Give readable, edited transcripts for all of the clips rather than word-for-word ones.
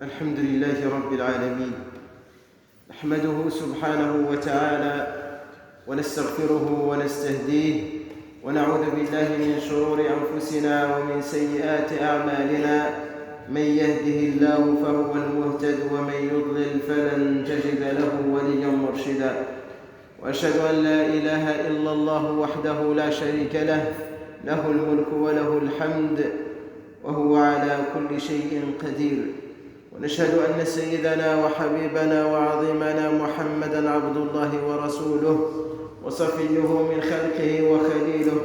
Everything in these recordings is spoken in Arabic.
الحمد لله رب العالمين، نحمده سبحانه وتعالى ونستغفره ونستهديه ونعوذ بالله من شرور أنفسنا ومن سيئات أعمالنا. من يهده الله فهو المهتد ومن يضلل فلن تجد له وليا مرشدا. وأشهد أن لا إله إلا الله وحده لا شريك له، له الملك وله الحمد وهو على كل شيء قدير. ونشهد أن سيدنا وحبيبنا وعظيمنا محمدًا عبد الله ورسوله وصفيه من خلقه وخليله،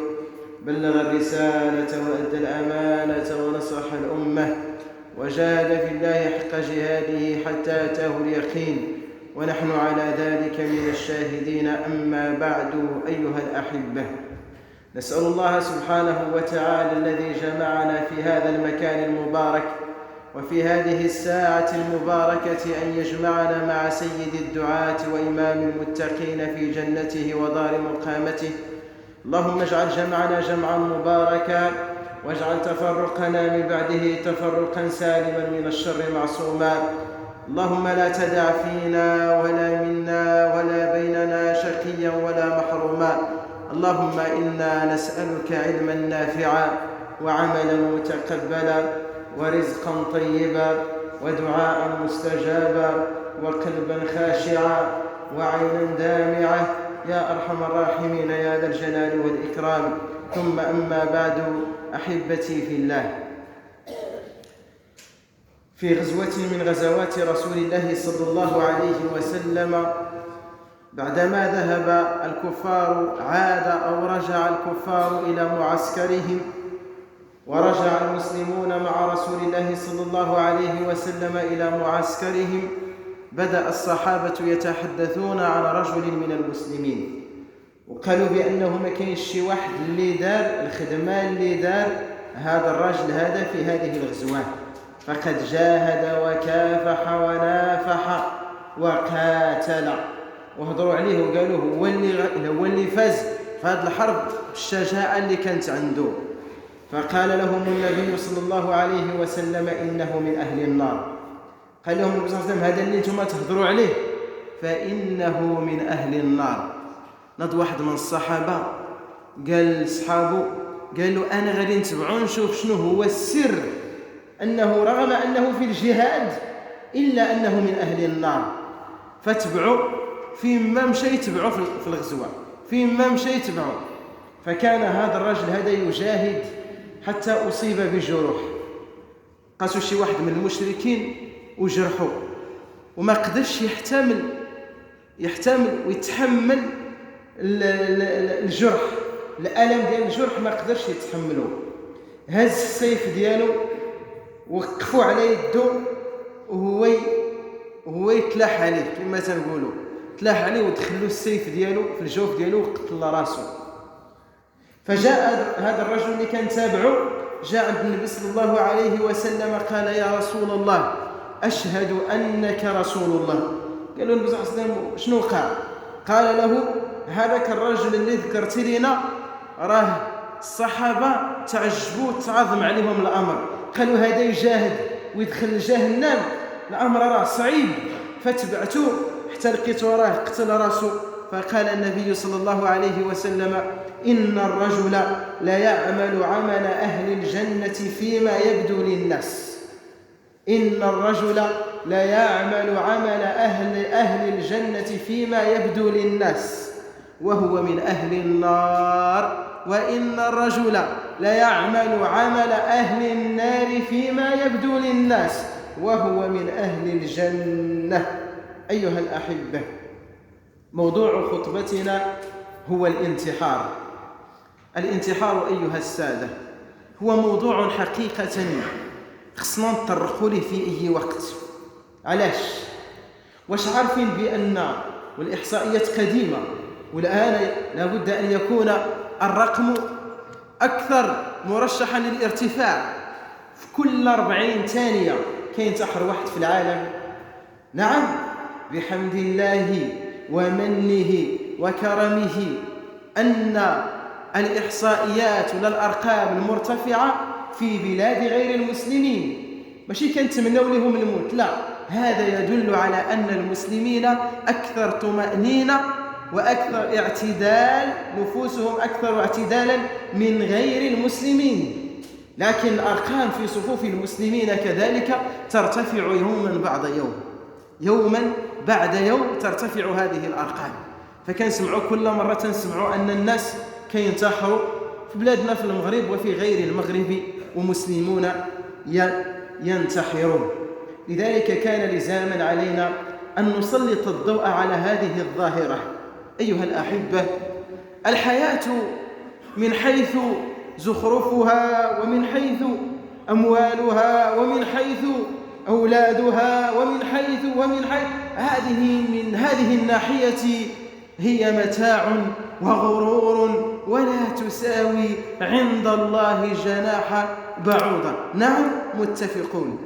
بلغ الرسالة وأدى الأمانة ونصح الأمة وجاهد في الله حق جهاده حتى أتاه اليقين، ونحن على ذلك من الشاهدين. أما بعد، أيها الأحبة، نسأل الله سبحانه وتعالى الذي جمعنا في هذا المكان المبارك وفي هذه الساعة المباركة أن يجمعنا مع سيد الدعاة وإمام المتقين في جنته ودار مقامته. اللهم اجعل جمعنا جمعا مباركا، واجعل تفرقنا من بعده تفرقا سالما من الشر معصوما. اللهم لا تدع فينا ولا منا ولا بيننا شقيا ولا محروما. اللهم إنا نسألك علما نافعا وعملا متقبلا ورزقا طيبا ودعاء مستجابا وقلبا خاشعا وعينا دامعة يا أرحم الراحمين يا ذا الجلال والإكرام. ثم أما بعد، أحبتي في الله، في غزوة من غزوات رسول الله صلى الله عليه وسلم، بعدما ذهب الكفار عاد أو رجع الكفار إلى معسكرهم، ورجع المسلمون مع رسول الله صلى الله عليه وسلم إلى معسكرهم، بدأ الصحابة يتحدثون عن رجل من المسلمين، وقالوا بأنه ما كاينش شي واحد اللي دار الخدمة اللي دار هذا الرجل هذا في هذه الغزوات، فقد جاهد وكافح ونافح وقاتل. وهضروا عليه وقالوا هو اللي فاز في هذه الحرب بالشجاعة اللي كانت عنده. فقال لهم النبي صلى الله عليه وسلم إنه من أهل النار. قال لهم النبي صلى الله عليه وسلم هذا اللي انتم تهضروا عليه فإنه من أهل النار. نض واحد من الصحابة قال لصحابه، قال له أنا غادي نتبعو نشوف شنو هو السر أنه رغم أنه في الجهاد إلا أنه من أهل النار. فتبعوا فيما مشى يتبعوا في الغزوة، فيما مشى يتبعوا. فكان هذا الرجل هذا يجاهد حتى أصيب بجروح. قاسوا شي واحد من المشركين وجرحوا وما قدرش يحتمل ويتحمل الجرح، الألم ديال الجرح ما قدرش يتحمله. هز السيف ديالو وقفوا على يده وهو يتلاح عليه كما تنقولوا، تلاح عليه ودخلوا السيف ديالو في الجوف ديالو وقتل راسه. فجاء هذا الرجل اللي كان تابعه جاء عند النبي صلى الله عليه وسلم قال يا رسول الله أشهد أنك رسول الله. قال له النبي صلى الله عليه وسلم شنو قال له هذاك الرجل اللي ذكرت لنا راه الصحابة تعجبوا تعظم عليهم الأمر، قالوا هذا يجاهد ويدخل جهنم الأمر راه صعيب، فتبعته حتى لقيته راه قتل راسه. فقال النبي صلى الله عليه وسلم إن الرجل لا يعمل عمل أهل الجنة فيما يبدو للناس. إن الرجل لا يعمل عمل أهل الجنة فيما يبدو للناس وهو من أهل النار، وإن الرجل لا يعمل عمل أهل النار فيما يبدو للناس وهو من أهل الجنة. أيها الأحبة، موضوع خطبتنا هو الانتحار. الانتحار أيها السادة هو موضوع حقيقة خصنا نطرقوا له في أي وقت. علاش؟ واش عارفين بأن والإحصائيات قديمة والآن لابد أن يكون الرقم أكثر مرشحا للارتفاع، في كل 40 ثانية كينتحر واحد في العالم. نعم، بحمد الله ومنه وكرمه أن الإحصائيات ولا الأرقام المرتفعة في بلاد غير المسلمين ماشي كنتمنوا لهم الموت، لا، هذا يدل على أن المسلمين أكثر طمأنينة وأكثر اعتدال، نفوسهم أكثر اعتدالا من غير المسلمين. لكن الأرقام في صفوف المسلمين كذلك ترتفع يوما بعد يوم، يوما بعد يوم ترتفع هذه الأرقام. فكنسمعوا كل مرة نسمعوا أن الناس كينتحروا في بلادنا في المغرب وفي غير المغرب ومسلمون ينتحرون. لذلك كان لزاما علينا أن نسلط الضوء على هذه الظاهرة. أيها الأحبة، الحياة من حيث زخرفها ومن حيث أموالها ومن حيث أولادها ومن حيث من هذه الناحية هي متاع وغرور ولا تساوي عند الله جناح بعوضة. نعم، متفقون.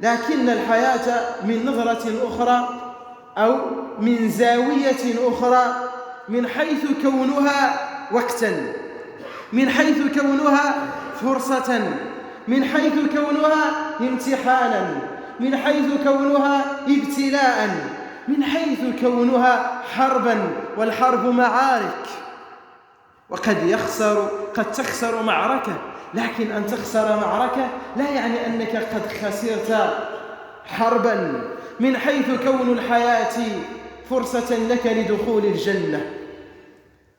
لكن الحياة من نظرة أخرى أو من زاوية أخرى، من حيث كونها وقتا، من حيث كونها فرصة، من حيث كونها امتحانا، من حيث كونها ابتلاء، من حيث كونها حربا، والحرب معارك. وقد تخسر معركة، لكن أن تخسر معركة لا يعني أنك قد خسرت حربا. من حيث كون الحياة فرصة لك لدخول الجنة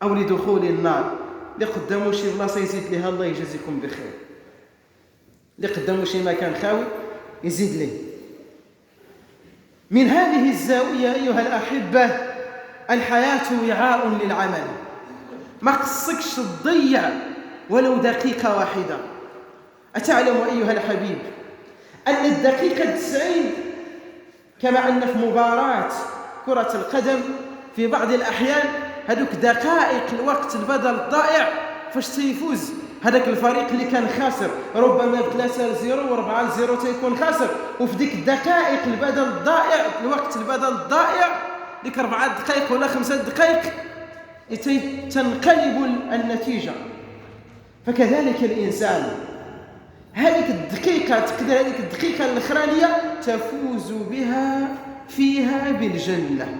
أو لدخول النار. اللي قداموا شي بلاصة يزيد لها الله يجازيكم بخير، اللي قداموا شي مكان خاوي يزيد له. من هذه الزاوية أيها الأحبة، الحياة وعاء للعمل. ما قصكش تضيع ولو دقيقة واحدة. أتعلم أيها الحبيب أن الدقيقة 90 كما أن في مباراة كرة القدم في بعض الأحيان هذوك دقائق الوقت البدل الضائع فاش تيفوز هذاك الفريق اللي كان خاسر، ربما 3-0 و4-0 تيكون خاسر، وفي ديك الدقائق البدل الضائع الوقت البدل الضائع ديك 4 دقائق ولا 5 دقائق تنقلب النتيجة. فكذلك الإنسان هذيك الدقيقة تقدر هذيك الدقيقة الأخرانية تفوز بها فيها بالجنة،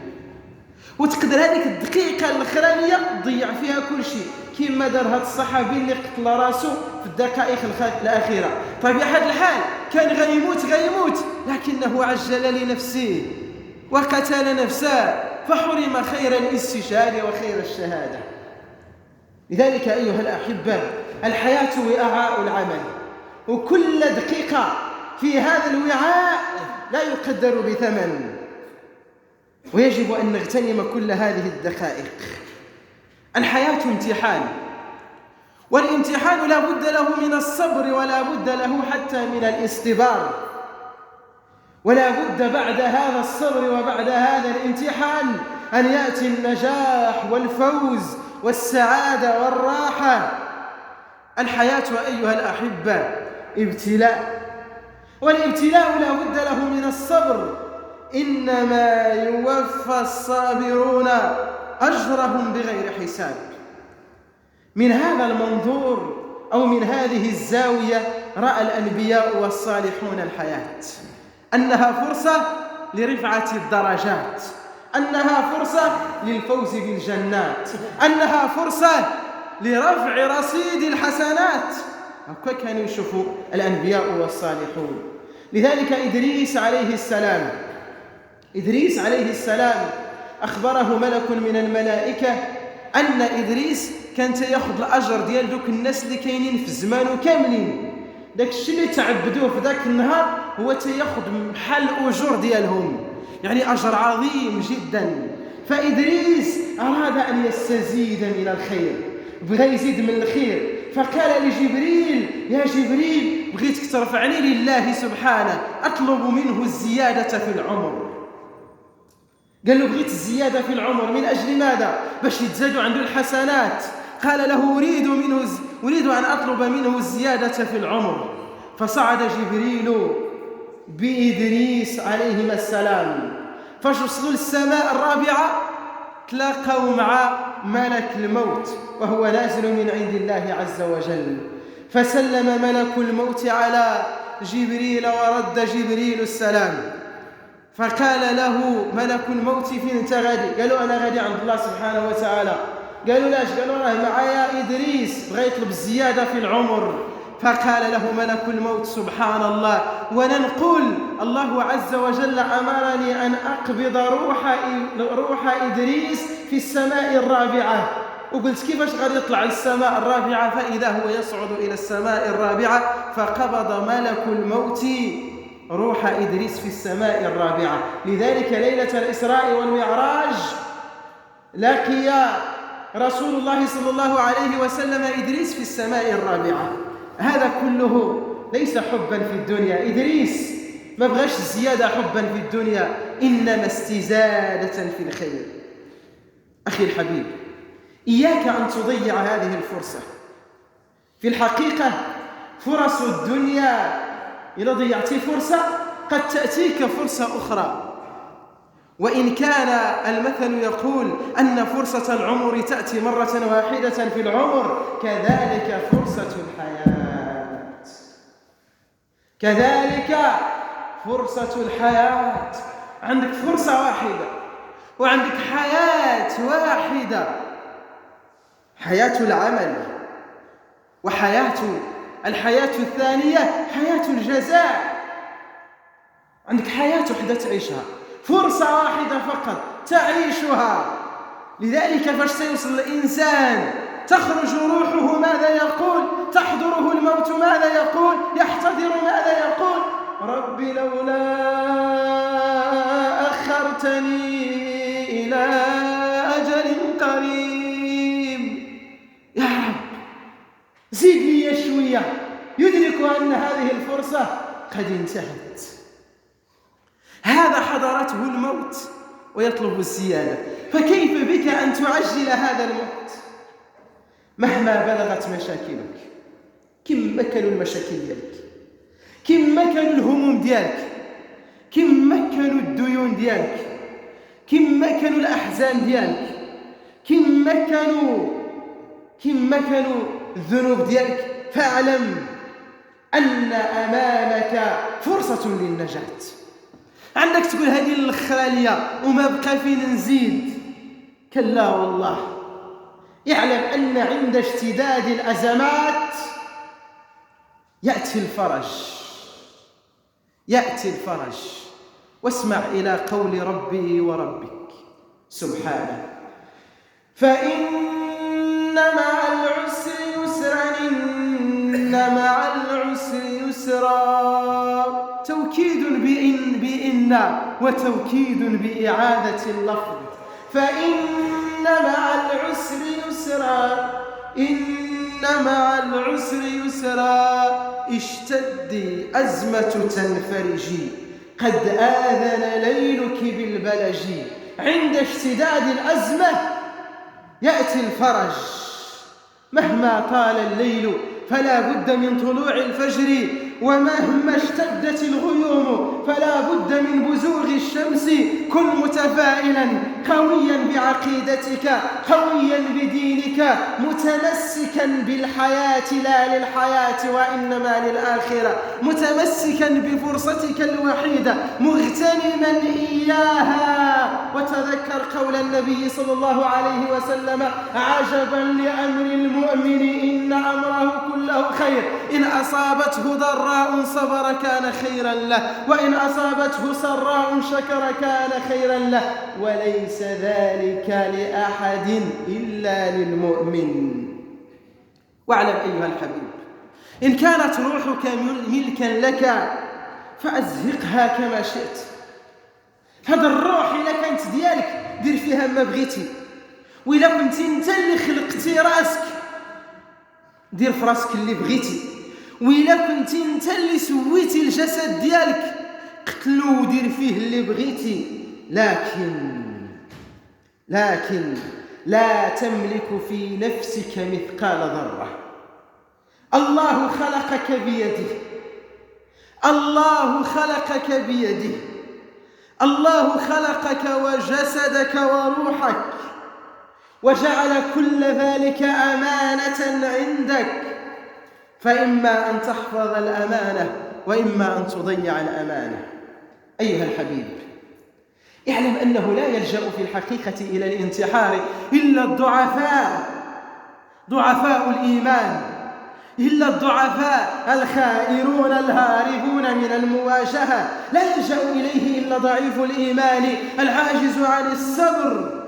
وتقدر هذيك الدقيقة الأخرانية تضيع فيها كل شيء، كما دار هذا الصحابي اللي قتل راسه في الدقائق الأخيرة. طبيعة الحال كان غيموت لكنه عجل لنفسه وقتل نفسه فحرم خير الاستشهاد وخير الشهادة. لذلك أيها الأحبة الحياة وعاء العمل، وكل دقيقة في هذا الوعاء لا يقدر بثمن، ويجب أن نغتنم كل هذه الدقائق. الحياة امتحان، والامتحان لا بد له من الصبر ولا بد له حتى من الاصطبار، ولا بد بعد هذا الصبر وبعد هذا الامتحان أن يأتي النجاح والفوز والسعادة والراحة. الحياة أيها الأحبة ابتلاء، والابتلاء لا بد له من الصبر، إنما يوفى الصابرون أجرهم بغير حساب. من هذا المنظور أو من هذه الزاوية رأى الأنبياء والصالحون الحياة أنها فرصة لرفعة الدرجات، أنها فرصة للفوز بالجنات، أنها فرصة لرفع رصيد الحسنات. هكذا كانوا يشوفوا الأنبياء والصالحون. لذلك إدريس عليه السلام أخبره ملك من الملائكة أن إدريس كان ياخذ الأجر ديال دوك الناس اللي كاينين في الزمان كاملين، داك الشيء اللي تعبدوه في ذاك النهار هو تياخذ محل الأجور ديالهم، يعني أجر عظيم جدا. فإدريس أراد أن يستزيد من الخير، بغى يزيد من الخير، فقال لجبريل: يا جبريل بغيتك ترفعني لله سبحانه، أطلب منه الزيادة في العمر. قال له: بغيت الزيادة في العمر من أجل ماذا؟ باش يتزادوا عنده الحسنات. قال له: أريد أن أطلب منه الزيادة في العمر. فصعد جبريل بإدريس عليهما السلام، فاش وصلوا للسماء الرابعة تلاقوا مع ملك الموت وهو نازل من عند الله عز وجل، فسلم ملك الموت على جبريل ورد جبريل السلام. فقال له ملك الموت: فين انت غادي؟ قالوا: أنا غادي عند الله سبحانه وتعالى. قالوا: لاش؟ قالوا: راه معايا إدريس بغى يطلب الزيادة في العمر. فقال له ملك الموت: سبحان الله، وننقول الله عز وجل أمرني أن أقبض روح إدريس في السماء الرابعة. وقلت: كيفاش غادي يطلع للسماء الرابعة؟ فإذا هو يصعد إلى السماء الرابعة، فقبض ملك الموت روح إدريس في السماء الرابعة. لذلك ليلة الإسراء والمعراج لقي رسول الله صلى الله عليه وسلم إدريس في السماء الرابعة. هذا كله ليس حبا في الدنيا، إدريس ما بغاش زيادة حبا في الدنيا، إنما استزادة في الخير. أخي الحبيب، إياك أن تضيع هذه الفرصة. في الحقيقة فرص الدنيا إذا ضيعت فرصة قد تأتيك فرصة أخرى، وإن كان المثل يقول أن فرصة العمر تأتي مرة واحدة في العمر، كذلك فرصة الحياة، كذلك فرصة الحياة. عندك فرصة واحدة وعندك حياة واحدة، حياة العمل، الحياة الثانية حياة الجزاء. عندك حياة وحدة تعيشها، فرصة واحدة فقط تعيشها. لذلك فاش سيوصل الإنسان تخرج روحه ماذا يقول؟ تحضره الموت ماذا يقول؟ يحتضر ماذا يقول؟ رب لولا أخرتني إلى أجل قريب، يا رب زيد لي شوية. يدرك أن هذه الفرصة قد انتهت، هذا حضرته الموت ويطلب الزيادة، فكيف بك أن تعجل هذا الموت؟ مهما بلغت مشاكلك، كم مكنوا المشاكل ديالك، كم مكنوا الهموم ديالك، كم مكنوا الديون ديالك، كم مكنوا الأحزان ديالك، كم مكنوا الذنوب ديالك، فاعلم أن أمامك فرصة للنجاة. عندك تقول هذه الأخرالية وما بقى فين نزيد، كلا والله. يعلم أن عند اشتداد الأزمات يأتي الفرج. واسمع إلى قول ربي وربك سبحانه: فإن مع العسر يسرا إن مع العسر يسرا. توكيد بإن وتوكيد بإعادة اللفظ. فإن مع العسر يسرا إن مع العسر يسرا. اشتدي أزمة تنفرجي قد آذن ليلك بالبلج. عند اشتداد الأزمة يأتي الفرج. مهما طال الليل فلا بد من طلوع الفجر، ومهما اشتدت الغيوم فلا بد من بزوغ الشمس. كن متفائلا قويا بعقيدتك، قويا بدينك، متمسكا بالحياة لا للحياة وإنما للآخرة، متمسكا بفرصتك الوحيدة، مغتنما إياها. وتذكر قول النبي صلى الله عليه وسلم: عجبا لأمر المؤمن إن أمره كله خير، إن أصابته ضراء صبر كان خيرا له، وإن أصابته سراء شكر كان خيرا له، وليس ذلك لأحد إلا للمؤمن. واعلم أيها الحبيب، إن كانت روحك ملكا لك فأزهقها كما شئت. هذا الروح إلا كانت ديالك دير فيها ما بغيتي، وإلا كنت انت اللي خلقتي راسك دير في راسك اللي بغيتي، وإلا كنت انت اللي سويتي الجسد ديالك قتلو ودير فيه اللي بغيتي. لكن لا تملك في نفسك مثقال ذرة. الله خلقك بيده، الله خلقك بيده، الله خلقك وجسدك وروحك، وجعل كل ذلك أمانة عندك، فإما أن تحفظ الأمانة وإما أن تضيع الأمانة. أيها الحبيب، اعلم أنه لا يلجأ في الحقيقة إلى الانتحار إلا ضعفاء الإيمان، إلا الضعفاء الخائرون الهاربون من المواجهة. لا يلجأ إليه إلا ضعيف الإيمان العاجز عن الصبر.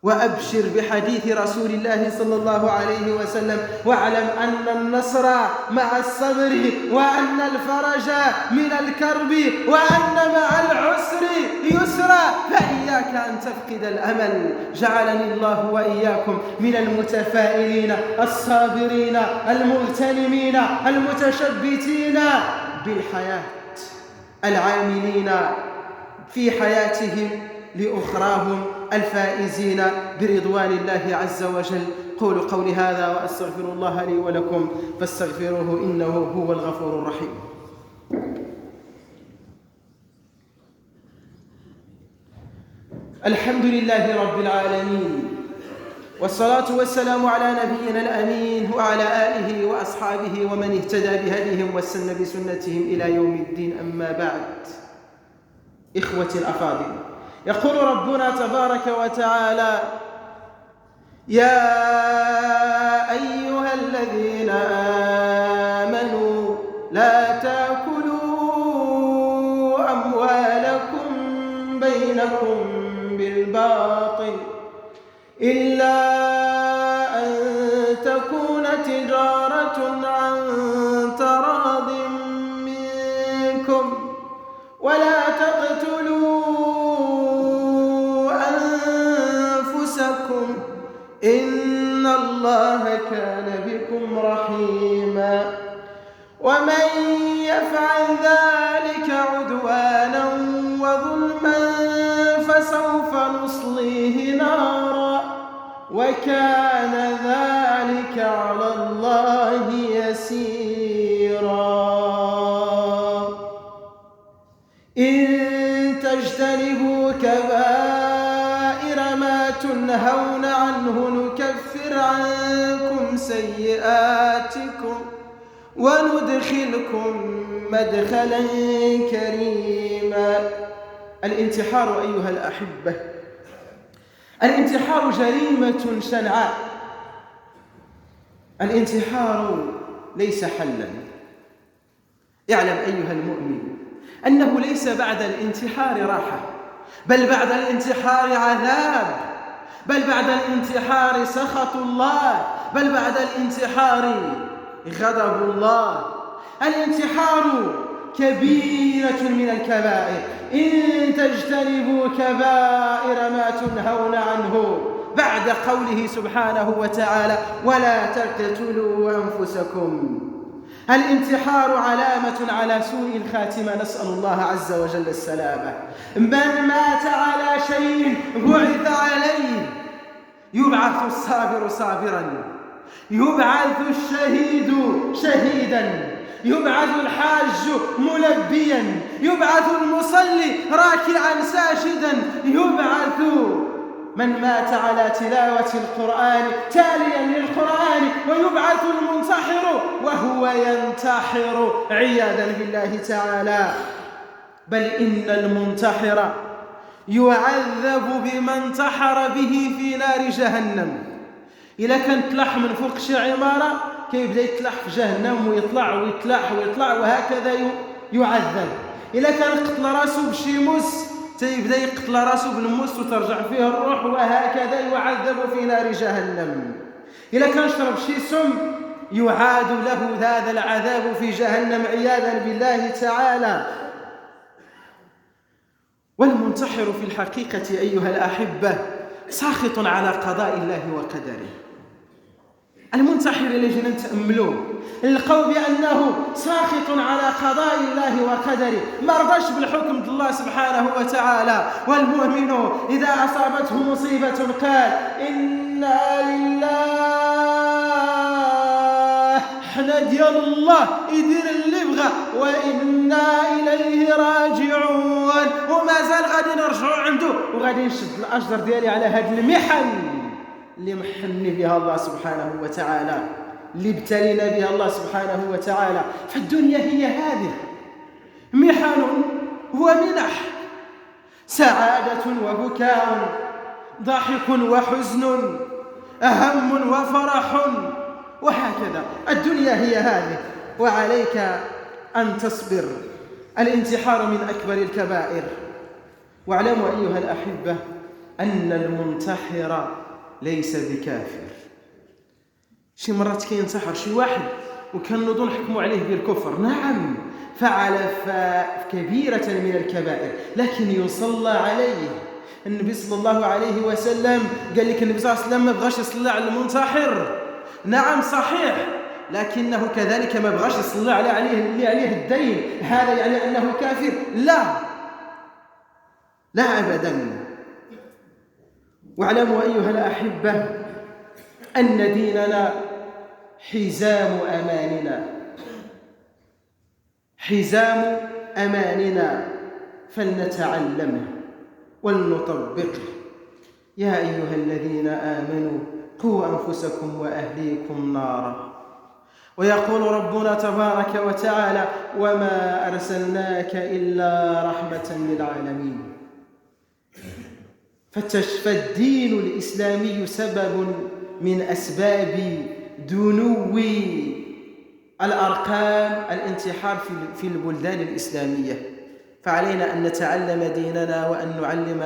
وأبشر بحديث رسول الله صلى الله عليه وسلم: واعلم أن النصر مع الصبر، وأن الفرج من الكرب، وأن مع العسر يسرا. فإياك أن تفقد الأمل. جعلني الله وإياكم من المتفائلين الصابرين المغتنمين المتشبتين بالحياة، العاملين في حياتهم لأخراهم، الفائزين برضوان الله عز وجل. قولوا قولي هذا وأستغفر الله لي ولكم فاستغفروه إنه هو الغفور الرحيم. الحمد لله رب العالمين، والصلاة والسلام على نبينا الأمين وعلى آله وأصحابه ومن اهتدى بهديهم واستنى بسنتهم إلى يوم الدين. أما بعد، إخوتي الأفاضل، يقول ربنا تبارك وتعالى: يا أيها الذين آمنوا لا تأكلوا أموالكم بينكم بالباطل إلا أن تكون تجارة عن تراض منكم، ولا تقتلوا أنفسكم إن الله كان بكم رحيما. ومن يفعل ذلك عدوانا فسوف نصليه نارا وكان ذلك على الله يسيرا إن تجتنبوا كبائر ما تنهون عنه نكفر عنكم سيئاتكم وندخلكم مدخلا كريما. الانتحار أيها الأحبة، الانتحار جريمة شنعاء. الانتحار ليس حلا. اعلم أيها المؤمن أنه ليس بعد الانتحار راحة، بل بعد الانتحار عذاب، بل بعد الانتحار سخط الله، بل بعد الانتحار غضب الله. الانتحار كبيرة من الكبائر. إن تجتنبوا كبائر ما تنهون عنه، بعد قوله سبحانه وتعالى ولا تقتلوا أنفسكم. الانتحار علامة على سوء الخاتمة، نسأل الله عز وجل السلامة. من مات على شيء بعث عليه. يبعث الصابر صابرا، يبعث الشهيد شهيدا، يبعث الحاج ملبيا، يبعث المصلي راكعا ساجدا، يبعث من مات على تلاوة القرآن تاليا للقرآن، ويبعث المنتحر وهو ينتحر عياذا بالله تعالى. بل إن المنتحر يعذب بما انتحر به في نار جهنم. إذا كان تلح من فوق شي عمارة كيبدا يتلح في جهنم ويطلع ويتلح ويطلع وهكذا يعذب. إذا كان قتل راسه بشي مس تيبدا يقتل راسه بالمس وترجع فيه الروح وهكذا يعذب في نار جهنم. إذا كان شرب شي سم يعاد له هذا العذاب في جهنم عياذا بالله تعالى. والمنتحر في الحقيقة أيها الأحبة ساخط على قضاء الله وقدره. المنتحر اللي جينا نتأملوه نلقاو بأنه ساخط على قضاء الله وقدره، ما رضاش بالحكم ديال الله سبحانه وتعالى. والمؤمن إذا أصابته مصيبة قال إنا لله، حنا ديال الله يدير اللي بغى وإنا إليه راجعون. وما زال غادي نرجعوا عنده وغادي نشد الأجر ديالي على هذه المحن اللي محني بها الله سبحانه وتعالى، اللي ابتلينا بها الله سبحانه وتعالى. فالدنيا هي هذه، محن ومنح، سعادة وبكاء، ضحك وحزن، هم وفرح، وهكذا. الدنيا هي هذه وعليك أن تصبر. الانتحار من أكبر الكبائر. واعلموا أيها الأحبة أن المنتحر ليس بكافر. شي مرات كينتحر شي واحد وكنوضوا نحكموا عليه بالكفر، نعم فعل كبيرة من الكبائر لكن يصلى عليه. النبي صلى الله عليه وسلم قال لك النبي صلى الله عليه وسلم ما بغاش يصلى على المنتحر، نعم صحيح، لكنه كذلك ما بغاش يصلى عليه اللي عليه الدين. هذا يعني أنه كافر؟ لا أبدا. واعلموا أيها الأحبة أن ديننا حزام أماننا، حزام أماننا، فلنتعلمه ولنطبقه. يا أيها الذين آمنوا قوا أنفسكم وأهليكم نارا. ويقول ربنا تبارك وتعالى وما أرسلناك إلا رحمة للعالمين. فالدين الإسلامي سبب من أسباب دنو الأرقام الانتحار في البلدان الإسلامية. فعلينا أن نتعلم ديننا وأن نعلم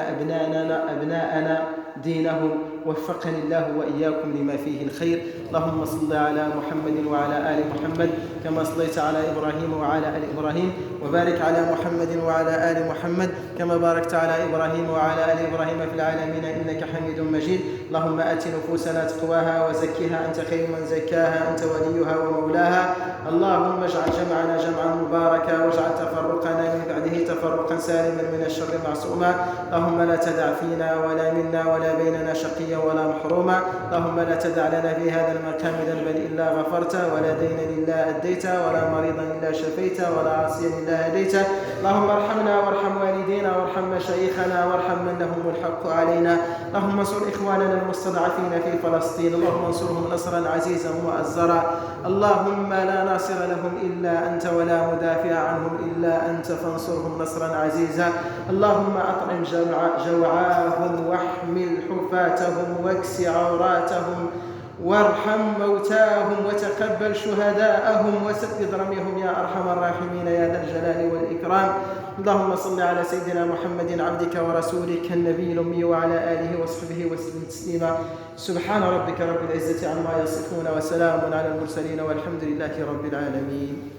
أبناءنا دينهم. وفقني الله وإياكم لما فيه الخير. اللهم صل على محمد وعلى آل محمد كما صليت على إبراهيم وعلى آل إبراهيم، وبارك على محمد وعلى آل محمد كما باركت على إبراهيم وعلى آل إبراهيم في العالمين إنك حميد مجيد. اللهم آت نفوسنا تقواها وزكها أنت خير من زكاها أنت وليها ومولاها. اللهم اجعل جمعنا جمعا مباركا واجعل تفرقنا من بعده به تفرقا سالما من الشر معصوما. اللهم لا تدع فينا ولا منا ولا بيننا شقيا ولا محروما. اللهم لا تدع لنا في هذا المكان ذنبا إلا غفرته، ولا دينا إلا أديته، ولا مريضا إلا شفيته، ولا عاصيا إلا هديته. اللهم ارحمنا وارحم والدينا وارحم مشايخنا وارحم من لهم الحق علينا. اللهم انصر إخواننا المستضعفين في فلسطين، اللهم انصرهم نصرا عزيزا مؤزرا. اللهم لا ناصر لهم إلا أنت ولا مدافع عنهم إلا أنت، فانصرهم نصرا عزيزا. اللهم أطعم جوعاهم واحمل حفاتهم واكس عوراتهم وارحم موتاهم وتقبل شهداءهم وسدد رميهم يا أرحم الراحمين يا ذا الجلال والإكرام. اللهم صل على سيدنا محمد عبدك ورسولك النبي الأمي وعلى آله وصحبه وسلم تسليما. سبحان ربك رب العزة عما يصفون وسلام على المرسلين والحمد لله رب العالمين.